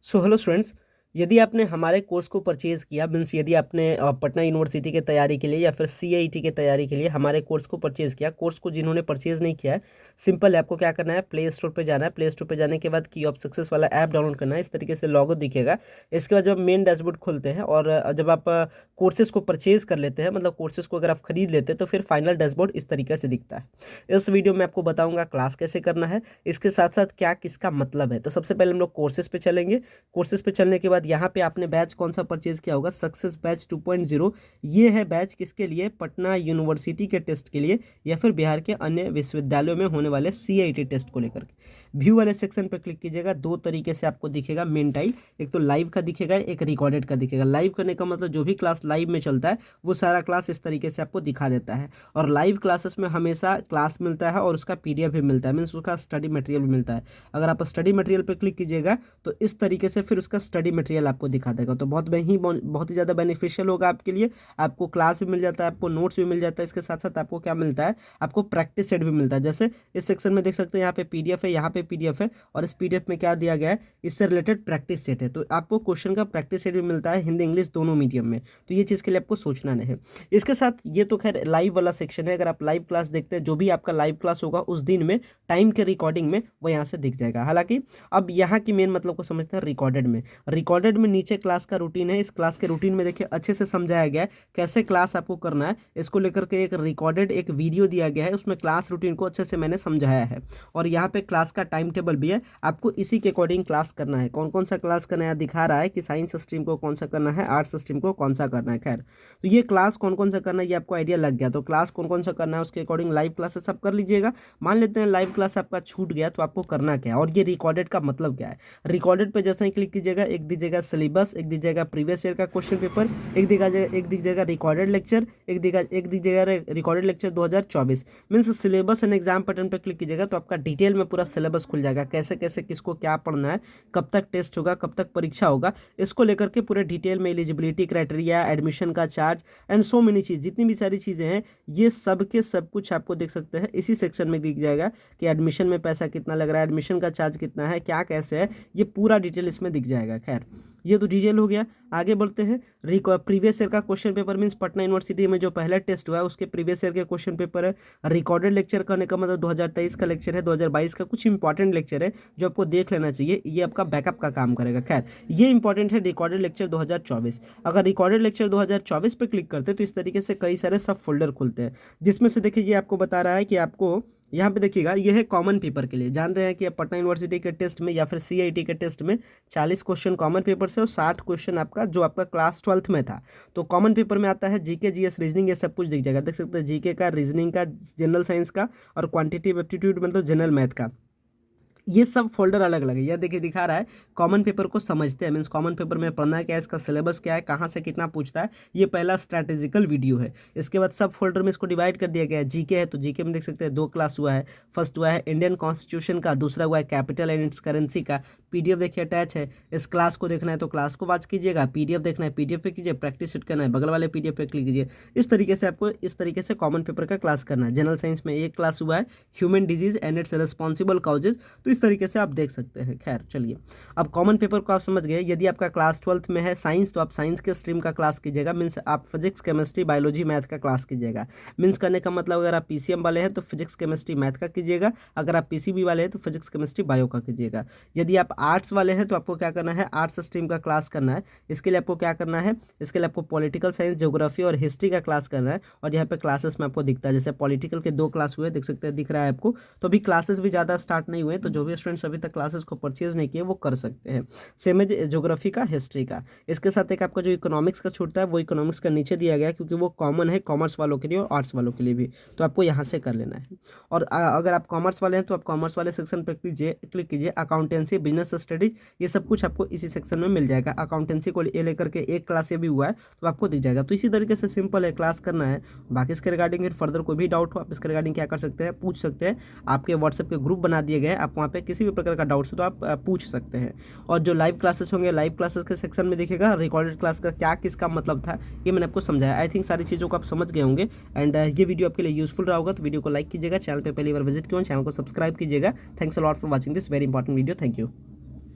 Hello students, यदि आपने हमारे कोर्स को परचेज़ किया मीन्स यदि आपने पटना यूनिवर्सिटी की तैयारी के लिए या फिर सीआईटी की तैयारी के लिए हमारे कोर्स को परचेज़ किया। कोर्स को जिन्होंने परचेज़ नहीं किया है, सिंपल है, आपको क्या करना है, प्ले स्टोर पे जाना है। प्ले स्टोर पे जाने के बाद की ऑफ सक्सेस वाला ऐप डाउनलोड करना है। इस तरीके से लॉगो दिखेगा। इसके बाद जब मेन डैशबोर्ड खोलते हैं और जब आप कोर्सेज़ को परचेज़ कर लेते हैं, मतलब कोर्सेज़ को अगर आप खरीद लेते हैं, तो फिर फाइनल डैशबोर्ड इस तरीके से दिखता है। इस वीडियो में आपको बताऊँगा क्लास कैसे करना है, इसके साथ साथ क्या किसका मतलब है। तो सबसे पहले हम लोग कोर्सेज़ पे चलेंगे। कोर्सेज पे चलने के बाद यहाँ पे आपने बैच कौन सा परचेज किया होगा, सक्सेस बैच 2.0। ये है बैच किसके लिए, पटना यूनिवर्सिटी के टेस्ट के लिए या फिर बिहार के अन्य विश्वविद्यालयों में होने वाले सीआईटी टेस्ट को लेकर के। व्यू वाले सेक्शन पे क्लिक कीजिएगा। दो तरीके से आपको दिखेगा मेन टाइल, एक तो लाइव का दिखेगा, एक रिकॉर्डेड का दिखेगा। लाइव करने का मतलब जो भी क्लास लाइव में चलता है वो सारा क्लास इस तरीके से आपको दिखा देता है। और लाइव क्लासेस में हमेशा क्लास मिलता है और उसका पीडीएफ भी मिलता है, मीन्स उसका स्टडी मटेरियल भी मिलता है। अगर आप स्टडी मटेरियल पर क्लिक कीजिएगा तो इस तरीके से फिर उसका स्टडी मटेरियल आपको दिखा देगा। तो बहुत ही ज़्यादा बेनिफिशियल होगा आपके लिए। आपको क्लास भी मिल जाता है, आपको नोट्स भी मिल जाता है। इसके साथ साथ आपको क्या मिलता है, आपको प्रैक्टिस सेट भी मिलता है। जैसे इस सेक्शन में देख सकते हैं, यहाँ पे पीडीएफ है, यहाँ पे पीडीएफ है, और इस पीडीएफ में क्या दिया गया है, इससे रिलेटेड प्रैक्टिस सेट है। तो आपको क्वेश्चन का प्रैक्टिस सेट भी मिलता है, हिंदी इंग्लिश दोनों मीडियम में। तो ये चीज़ के लिए आपको सोचना नहीं है। इसके साथ ये तो खैर लाइव वाला सेक्शन है। अगर आप लाइव क्लास देखते हैं, जो भी आपका लाइव क्लास होगा उस दिन में टाइम के रिकॉर्डिंग में वो यहाँ से दिख जाएगा। हालांकि अब यहाँ की मेन मतलब को समझते हैं रिकॉर्डेड में। रिकॉर्डेड में नीचे क्लास का रूटीन है। इस क्लास के रूटीन में देखिए अच्छे से समझाया गया है कैसे क्लास आपको करना है। इसको लेकर के एक रिकॉर्डेड एक वीडियो दिया गया है, उसमें क्लास रूटीन को अच्छे से मैंने समझाया है। और यहाँ पे क्लास का टाइम टेबल भी है, आपको इसी के अकॉर्डिंग क्लास करना है। कौन कौन सा क्लास करना है दिखा रहा है कि साइंस स्ट्रीम को कौन सा करना है, आर्ट्स स्ट्रीम को कौन सा करना है। खैर, तो ये क्लास कौन कौन सा करना है ये आपको आइडिया लग गया। तो क्लास कौन कौन सा करना है उसके अकॉर्डिंग लाइव क्लासेस आप कर लीजिएगा। मान लेते हैं लाइव क्लास आपका छूट गया, तो आपको करना क्या है और ये रिकॉर्डेड का मतलब क्या है। रिकॉर्डेड पे जैसे ही क्लिक कीजिएगा, एक दीजिएगा सिलेबस, एक दीजिएगा प्रीवियस ईयर का क्वेश्चन पेपर, एक दीजिएगा रिकॉर्डेड लेक्चर, एक दीजिएगा recorded lecture 2024। Means syllabus and exam pattern पे क्लिक कीजिएगा तो आपका डिटेल में पूरा सिलेबस खुल जाएगा, कैसे कैसे किसको क्या पढ़ना है, कब तक टेस्ट होगा, कब तक परीक्षा होगा, इसको लेकर के पूरे डिटेल में एलिजिबिलिटी क्राइटेरिया, एडमिशन का चार्ज एंड सो मेनी चीज़, जितनी भी सारी चीज़ें हैं ये सब के सब कुछ आपको देख सकते हैं। इसी सेक्शन में दिख जाएगा कि एडमिशन में पैसा कितना लग रहा है, एडमिशन का चार्ज कितना है, क्या कैसे है, ये पूरा डिटेल इसमें दिख जाएगा। खैर, ये तो डिटेल हो गया। आगे बढ़ते हैं। प्रीवियस ईयर का question paper means Patna university में जो पहला टेस्ट हुआ है उसके प्रीवियस ईयर के क्वेश्चन पेपर है। रिकॉर्डेड लेक्चर करने का मतलब 2023 का लेक्चर है, 2022 का कुछ इंपॉर्टेंट लेक्चर है जो आपको देख लेना चाहिए, ये आपका बैकअप का काम करेगा। खैर, ये इंपॉर्टेंट है रिकॉर्डेड लेक्चर 2024। अगर रिकॉर्डेड लेक्चर 2024 पे क्लिक करते हैं तो इस तरीके से कई सारे सब फोल्डर खुलते हैं, जिसमें से देखिए ये आपको बता रहा है कि आपको यहाँ पे देखिएगा, ये है कॉमन पेपर के लिए। जान रहे हैं कि आप पटना यूनिवर्सिटी के टेस्ट में या फिर सीआईटी के टेस्ट में 40 क्वेश्चन कॉमन पेपर से और 60 क्वेश्चन आपका जो आपका क्लास 12th में था। तो कॉमन पेपर में आता है जीके, जीएस, रीजनिंग, ये सब कुछ दिख जाएगा। देख सकते हैं जीके का, रीजनिंग का, जनरल साइंस का और क्वांटिटेटिव एप्टीट्यूड मतलब जनरल मैथ का। ये सब फोल्डर अलग अलग है। यह देखिए दिखा रहा है कॉमन पेपर को समझते हैं, मीन्स कॉमन पेपर में पढ़ना क्या है, इसका सिलेबस क्या है, कहाँ से कितना पूछता है। ये पहला स्ट्रैटेजिकल वीडियो है। इसके बाद सब फोल्डर में इसको डिवाइड कर दिया गया है। जीके है तो जीके में देख सकते हैं 2 क्लास हुआ है। फर्स्ट हुआ है इंडियन कॉन्स्टिट्यूशन का, दूसरा हुआ है कैपिटल एंड इट्स करेंसी का। पीडीएफ देखिए अटैच है। इस क्लास को देखना है तो क्लास को वॉच कीजिएगा, पीडीएफ देखना है पीडीएफ पे कीजिए, प्रैक्टिस सेट करना है बगल वाले पीडीएफ पे क्लिक कीजिए। इस तरीके से आपको इस तरीके से कॉमन पेपर का क्लास करना है। जनरल साइंस में एक क्लास हुआ है human disease and it's responsible causes, तो इस तरीके से आप देख सकते हैं। खैर चलिए, अब कॉमन पेपर को आप समझ गए। यदि आपका क्लास 12th में है साइंस तो आप साइंस के स्ट्रीम का क्लास कीजिएगा, मीन्स आप फिजिक्स, केमिस्ट्री, बायोलॉजी, मैथ का क्लास कीजिएगा। मीन्स करने का मतलब अगर आप पीसीएम वाले हैं तो फिजिक्स, केमिस्ट्री, मैथ का कीजिएगा। अगर आप पीसीबी वाले हैं तो फिजिक्स, केमिस्ट्री, बायो का कीजिएगा। यदि आप आर्ट्स वाले हैं तो आपको क्या करना है, आर्ट्स स्ट्रीम का क्लास करना है। इसके लिए आपको क्या करना है, इसके लिए आपको पॉलिटिकल साइंस, ज्योग्राफी और हिस्ट्री का क्लास करना है। और यहाँ पे क्लासेस में आपको दिखता है, जैसे पॉलिटिकल के 2 क्लास हुए, देख सकते हैं, दिख रहा है आपको। तो अभी क्लासेस भी ज़्यादा स्टार्ट नहीं हुए, तो जो भी स्टूडेंट्स अभी तक क्लासेस को परचेज नहीं किए वो कर सकते हैं। सेम है ज्योग्राफी का, हिस्ट्री का। इसके साथ एक आपका जो इकोनॉमिक्स का छूटता है वो इकोनॉमिक्स का नीचे दिया गया क्योंकि वो कॉमन है कॉमर्स वालों के लिए और आर्ट्स वालों के लिए भी, तो आपको यहाँ से कर लेना है। और अगर आप कॉमर्स वाले हैं तो आप कॉमर्स वाले सेक्शन पर क्लिक कीजिए। अकाउंटेंसी, बिजनेस स्टडीज, ये सब कुछ आपको इसी सेक्शन में मिल जाएगा। अकाउंटेंसी को लेकर के एक क्लास ये भी हुआ है तो आपको दिख जाएगा। तो इसी तरीके से सिंपल है, क्लास करना है। बाकी इसके रिगार्डिंग फिर फर्दर कोई भी डाउट हो आप इसके रिगार्डिंग क्या कर सकते हैं, पूछ सकते हैं। आपके व्हाट्सएप के ग्रुप बना दिए गए हैं, आप वहाँ पे किसी भी प्रकार का डाउट्स हो तो आप पूछ सकते हैं। और जो लाइव क्लासेस होंगे, लाइव क्लासेस के सेक्शन में देखिएगा रिकॉर्डेड क्लास का क्या किसका मतलब था, ये मैंने आपको समझाया। आई थिंक सारी चीज़ों को आप समझ गए होंगे। एंड ये वीडियो आपके लिए यूजफुल रहा होगा तो वीडियो को लाइक कीजिएगा, चैनल पे पहली बार विजिट किया चैनल को सब्सक्राइब कीजिएगा। Thanks a lot for watching this very important video. Thank you.